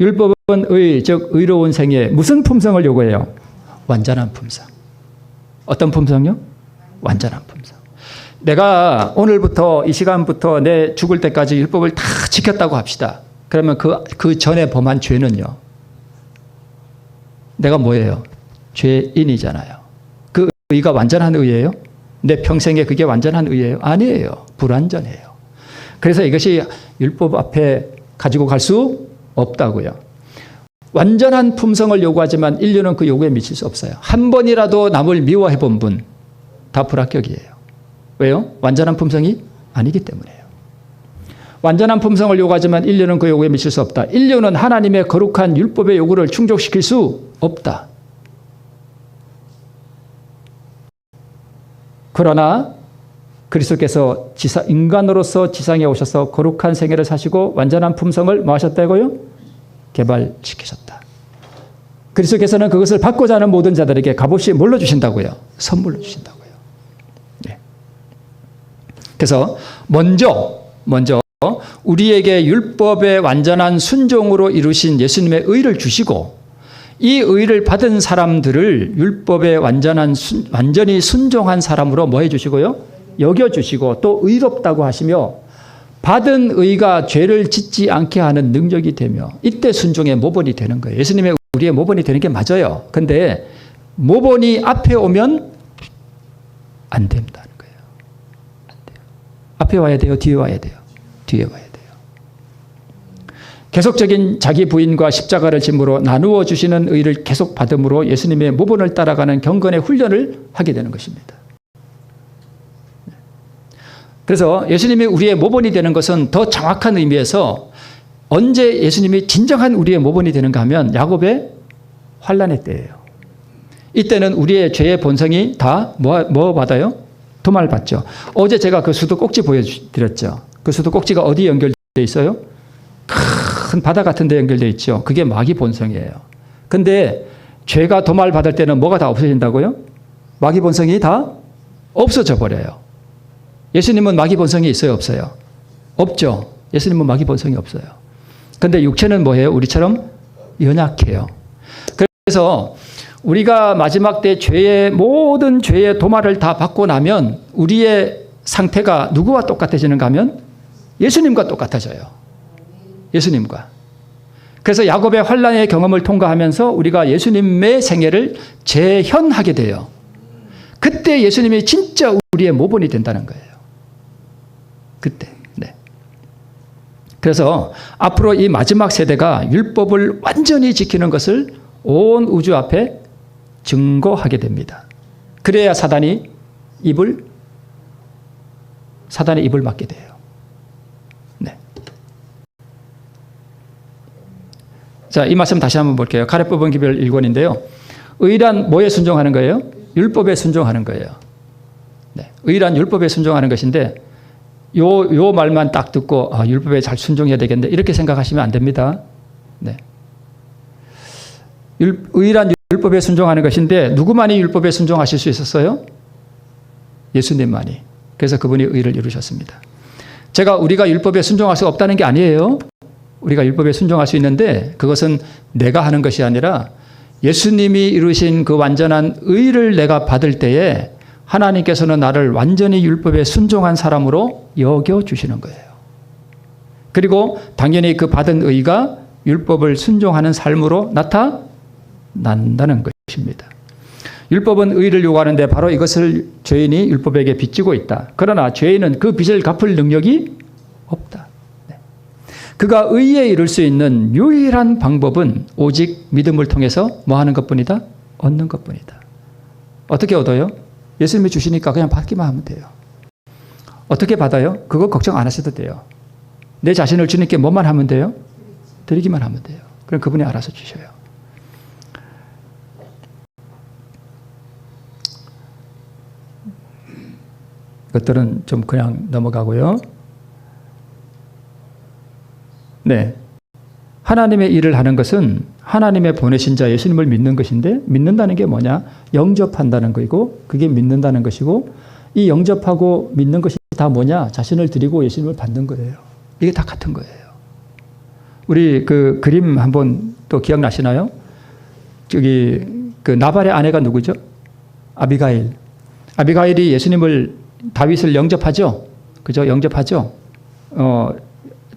율법은 의, 즉 의로운 생에 무슨 품성을 요구해요? 완전한 품성. 어떤 품성요? 완전한 품성. 내가 오늘부터 이 시간부터 내 죽을 때까지 율법을 다 지켰다고 합시다. 그러면 그 전에 범한 죄는요? 내가 뭐예요? 죄인이잖아요. 그 의가 완전한 의예요? 내 평생에 그게 완전한 의예요? 아니에요. 불완전해요. 그래서 이것이 율법 앞에 가지고 갈 수 없다고요. 완전한 품성을 요구하지만 인류는 그 요구에 미칠 수 없어요. 한 번이라도 남을 미워해 본 분, 다 불합격이에요. 왜요? 완전한 품성이 아니기 때문에요. 완전한 품성을 요구하지만 인류는 그 요구에 미칠 수 없다. 인류는 하나님의 거룩한 율법의 요구를 충족시킬 수 없다. 그러나 그리스도께서 인간으로서 지상에 오셔서 거룩한 생애를 사시고 완전한 품성을 뭐 하셨다고요? 개발시키셨다. 그리스도께서는 그것을 받고자 하는 모든 자들에게 값없이 뭘로 주신다고요? 선물로 주신다고요. 네. 그래서 먼저 우리에게 율법의 완전한 순종으로 이루신 예수님의 의를 주시고 이 의를 받은 사람들을 율법에 완전히 순종한 사람으로 뭐 해주시고요? 여겨주시고 또 의롭다고 하시며 받은 의가 죄를 짓지 않게 하는 능력이 되며 이때 순종의 모본이 되는 거예요. 예수님의 우리의 모본이 되는 게 맞아요. 근데 모본이 앞에 오면 안 된다는 거예요. 안 돼요. 앞에 와야 돼요? 뒤에 와야 돼요? 뒤에 와야 돼요. 계속적인 자기 부인과 십자가를 짐으로 나누어 주시는 의를 계속 받음으로 예수님의 모본을 따라가는 경건의 훈련을 하게 되는 것입니다. 그래서 예수님이 우리의 모본이 되는 것은 더 정확한 의미에서 언제 예수님이 진정한 우리의 모본이 되는가 하면 야곱의 환난의 때예요. 이때는 우리의 죄의 본성이 다 뭐 받아요? 도말 받죠. 어제 제가 그 수도 꼭지 보여드렸죠. 그 수도 꼭지가 어디 연결되어 있어요? 큰 바다 같은 데 연결되어 있죠. 그게 마귀 본성이에요. 근데 죄가 도말 받을 때는 뭐가 다 없어진다고요? 마귀 본성이 다 없어져 버려요. 예수님은 마귀 본성이 있어요? 없어요? 없죠. 예수님은 마귀 본성이 없어요. 근데 육체는 뭐예요? 우리처럼 연약해요. 그래서 우리가 마지막 때 모든 죄의 도말을 다 받고 나면 우리의 상태가 누구와 똑같아지는가 하면 예수님과 똑같아져요. 예수님과. 그래서 야곱의 환난의 경험을 통과하면서 우리가 예수님의 생애를 재현하게 돼요. 그때 예수님이 진짜 우리의 모본이 된다는 거예요. 그때. 네. 그래서 앞으로 이 마지막 세대가 율법을 완전히 지키는 것을 온 우주 앞에 증거하게 됩니다. 그래야 사단의 입을 막게 돼요. 네. 자, 이 말씀 다시 한번 볼게요. 가래법은 기별 1권인데요. 의란 뭐에 순종하는 거예요? 율법에 순종하는 거예요. 네. 의란 율법에 순종하는 것인데 요 말만 딱 듣고 율법에 잘 순종해야 되겠는데 이렇게 생각하시면 안 됩니다. 네. 의란 율법에 순종하는 것인데 누구만이 율법에 순종하실 수 있었어요? 예수님만이. 그래서 그분이 의를 이루셨습니다. 우리가 율법에 순종할 수 없다는 게 아니에요. 우리가 율법에 순종할 수 있는데 그것은 내가 하는 것이 아니라 예수님이 이루신 그 완전한 의를 내가 받을 때에 하나님께서는 나를 완전히 율법에 순종한 사람으로 여겨주시는 거예요. 그리고 당연히 그 받은 의가 율법을 순종하는 삶으로 나타난다는 것입니다. 율법은 의를 요구하는데 바로 이것을 죄인이 율법에게 빚지고 있다. 그러나 죄인은 그 빚을 갚을 능력이 없다. 네. 그가 의에 이를 수 있는 유일한 방법은 오직 믿음을 통해서 뭐 하는 것뿐이다? 얻는 것뿐이다. 어떻게 얻어요? 예수님이 주시니까 그냥 받기만 하면 돼요. 어떻게 받아요? 그거 걱정 안 하셔도 돼요. 내 자신을 주님께 뭐만 하면 돼요? 드리기만 하면 돼요. 그럼 그분이 알아서 주셔요. 것들은 좀 그냥 넘어가고요. 네. 하나님의 일을 하는 것은 하나님의 보내신 자 예수님을 믿는 것인데 믿는다는 게 뭐냐? 영접한다는 것이고 그게 믿는다는 것이고 이 영접하고 믿는 것이 다 뭐냐? 자신을 드리고 예수님을 받는 거예요. 이게 다 같은 거예요. 우리 그 그림 한번 또 기억나시나요? 그 나발의 아내가 누구죠? 아비가일. 아비가일이 예수님을 다윗을 영접하죠. 그죠? 영접하죠.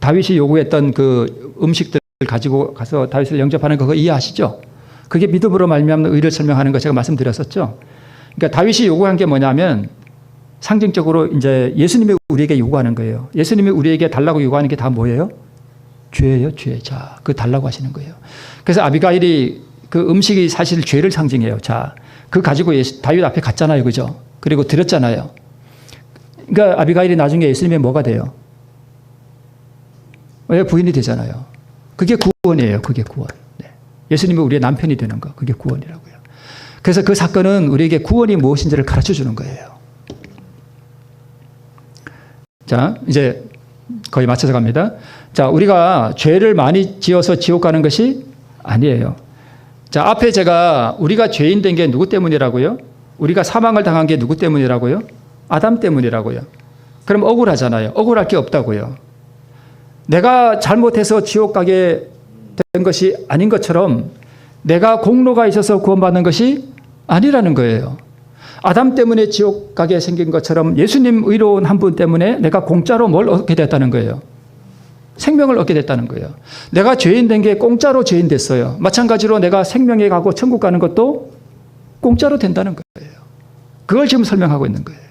다윗이 요구했던 그 음식들 가지고 가서 다윗을 영접하는 거 이해하시죠? 그게 믿음으로 말미암는 의를 설명하는 거 제가 말씀드렸었죠. 그러니까 다윗이 요구한 게 뭐냐면 상징적으로 이제 예수님이 우리에게 요구하는 거예요. 예수님이 우리에게 달라고 요구하는 게 다 뭐예요? 죄예요, 죄. 자, 그 달라고 하시는 거예요. 그래서 아비가일이 그 음식이 사실 죄를 상징해요. 자, 그 가지고 다윗 앞에 갔잖아요, 그죠? 그리고 드렸잖아요. 그러니까 아비가일이 나중에 예수님의 뭐가 돼요? 왜 부인이 되잖아요. 그게 구원이에요. 그게 구원. 네. 예수님이 우리의 남편이 되는 거. 그게 구원이라고요. 그래서 그 사건은 우리에게 구원이 무엇인지를 가르쳐 주는 거예요. 자, 이제 거의 맞춰서 갑니다. 자, 우리가 죄를 많이 지어서 지옥 가는 것이 아니에요. 자, 앞에 우리가 죄인 된 게 누구 때문이라고요? 우리가 사망을 당한 게 누구 때문이라고요? 아담 때문이라고요. 그럼 억울하잖아요. 억울할 게 없다고요. 내가 잘못해서 지옥 가게 된 것이 아닌 것처럼 내가 공로가 있어서 구원받는 것이 아니라는 거예요. 아담 때문에 지옥 가게 생긴 것처럼 예수님 의로운 한 분 때문에 내가 공짜로 뭘 얻게 됐다는 거예요. 생명을 얻게 됐다는 거예요. 내가 죄인 된 게 공짜로 죄인 됐어요. 마찬가지로 내가 생명에 가고 천국 가는 것도 공짜로 된다는 거예요. 그걸 지금 설명하고 있는 거예요.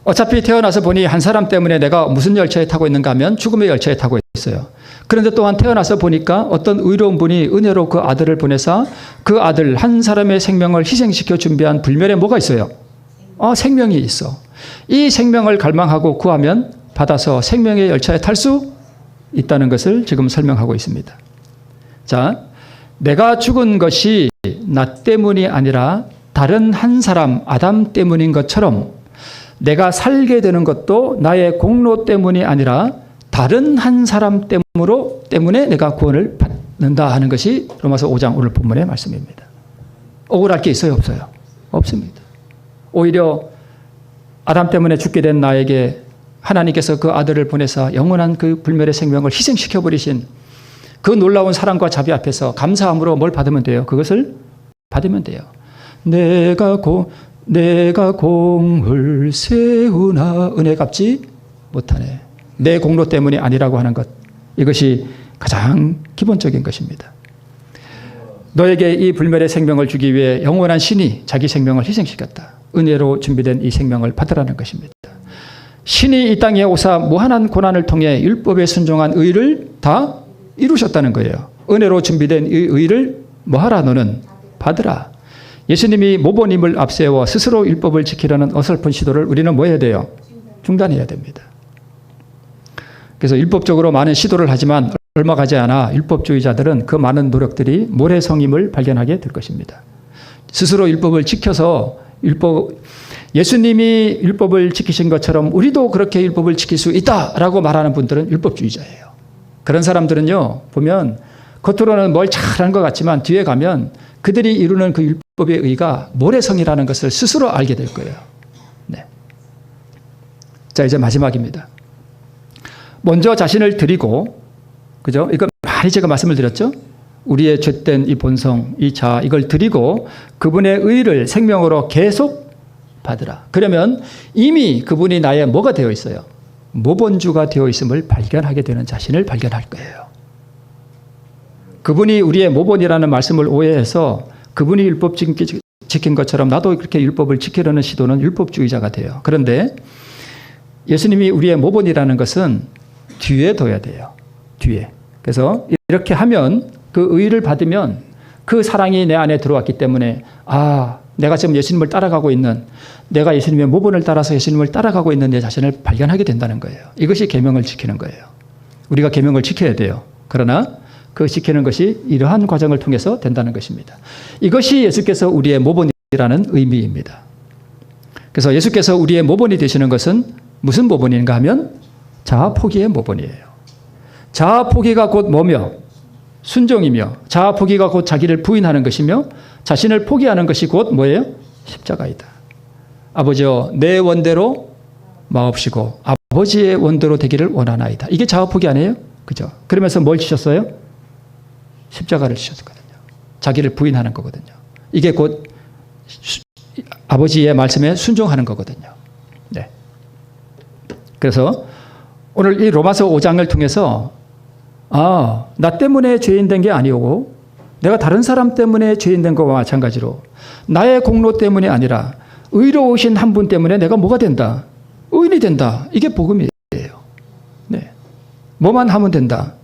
어차피 태어나서 보니 한 사람 때문에 내가 무슨 열차에 타고 있는가 하면 죽음의 열차에 타고 있어요. 그런데 또한 태어나서 보니까 어떤 의로운 분이 은혜로 그 아들을 보내사 그 아들 한 사람의 생명을 희생시켜 준비한 불멸에 뭐가 있어요? 생명이 있어. 이 생명을 갈망하고 구하면 받아서 생명의 열차에 탈 수 있다는 것을 지금 설명하고 있습니다. 자, 내가 죽은 것이 나 때문이 아니라 다른 한 사람 아담 때문인 것처럼 내가 살게 되는 것도 나의 공로 때문이 아니라 다른 한 사람 때문에 내가 구원을 받는다 하는 것이 로마서 5장 오늘 본문의 말씀입니다. 억울할 게 있어요, 없어요? 없습니다. 오히려 아담 때문에 죽게 된 나에게 하나님께서 그 아들을 보내사 영원한 그 불멸의 생명을 희생시켜버리신 그 놀라운 사랑과 자비 앞에서 감사함으로 뭘 받으면 돼요? 그것을 받으면 돼요. 내가 공을 세우나 은혜 갚지 못하네. 내 공로 때문이 아니라고 하는 것. 이것이 가장 기본적인 것입니다. 너에게 이 불멸의 생명을 주기 위해 영원한 신이 자기 생명을 희생시켰다. 은혜로 준비된 이 생명을 받으라는 것입니다. 신이 이 땅에 오사 무한한 고난을 통해 율법에 순종한 의를 다 이루셨다는 거예요. 은혜로 준비된 이 의를 뭐하라 너는 받으라. 예수님이 모본임을 앞세워 스스로 율법을 지키려는 어설픈 시도를 우리는 뭐 해야 돼요? 중단해야 됩니다. 그래서 율법적으로 많은 시도를 하지만 얼마 가지 않아 율법주의자들은 그 많은 노력들이 모래성임을 발견하게 될 것입니다. 스스로 율법을 지켜서 예수님이 율법을 지키신 것처럼 우리도 그렇게 율법을 지킬 수 있다라고 말하는 분들은 율법주의자예요. 그런 사람들은요, 보면 겉으로는 뭘 잘하는 것 같지만 뒤에 가면 그들이 이루는 그 율법의 의가 모래성이라는 것을 스스로 알게 될 거예요. 네. 자, 이제 마지막입니다. 먼저 자신을 드리고, 그죠? 이거 많이 제가 말씀을 드렸죠? 우리의 죄된 이 본성, 이 자아, 이걸 드리고 그분의 의를 생명으로 계속 받으라. 그러면 이미 그분이 나의 뭐가 되어 있어요? 모본주가 되어 있음을 발견하게 되는 자신을 발견할 거예요. 그분이 우리의 모본이라는 말씀을 오해해서 그분이 율법 지킨 것처럼 나도 그렇게 율법을 지키려는 시도는 율법주의자가 돼요. 그런데 예수님이 우리의 모본이라는 것은 뒤에 둬야 돼요. 뒤에. 그래서 이렇게 하면 그 의를 받으면 그 사랑이 내 안에 들어왔기 때문에 내가 지금 예수님을 따라가고 있는, 내가 예수님의 모본을 따라서 예수님을 따라가고 있는 내 자신을 발견하게 된다는 거예요. 이것이 계명을 지키는 거예요. 우리가 계명을 지켜야 돼요. 그러나 그 지키는 것이 이러한 과정을 통해서 된다는 것입니다. 이것이 예수께서 우리의 모본이라는 의미입니다. 그래서 예수께서 우리의 모본이 되시는 것은 무슨 모본인가 하면 자아 포기의 모본이에요. 자아 포기가 곧 뭐며? 순종이며, 자아 포기가 곧 자기를 부인하는 것이며, 자신을 포기하는 것이 곧 뭐예요? 십자가이다. 아버지여 내 원대로 마옵시고 아버지의 원대로 되기를 원하나이다. 이게 자아 포기 아니에요? 그죠? 그러면서 뭘 주셨어요? 십자가를 주셨거든요. 자기를 부인하는 거거든요. 이게 곧 아버지의 말씀에 순종하는 거거든요. 네. 그래서 오늘 이 로마서 5장을 통해서 나 때문에 죄인 된 게 아니오고 내가 다른 사람 때문에 죄인 된 것과 마찬가지로 나의 공로 때문이 아니라 의로우신 한 분 때문에 내가 뭐가 된다? 의인이 된다. 이게 복음이에요. 네. 뭐만 하면 된다.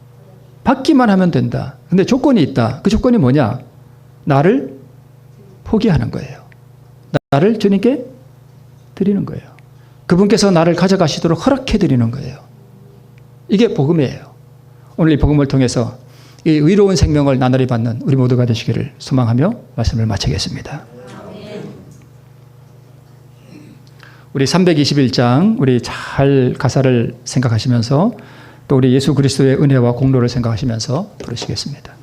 받기만 하면 된다. 근데 조건이 있다. 그 조건이 뭐냐? 나를 포기하는 거예요. 나를 주님께 드리는 거예요. 그분께서 나를 가져가시도록 허락해 드리는 거예요. 이게 복음이에요. 오늘 이 복음을 통해서 이 의로운 생명을 나날이 받는 우리 모두가 되시기를 소망하며 말씀을 마치겠습니다. 우리 321장 우리 잘 가사를 생각하시면서 또 우리 예수 그리스도의 은혜와 공로를 생각하시면서 부르시겠습니다.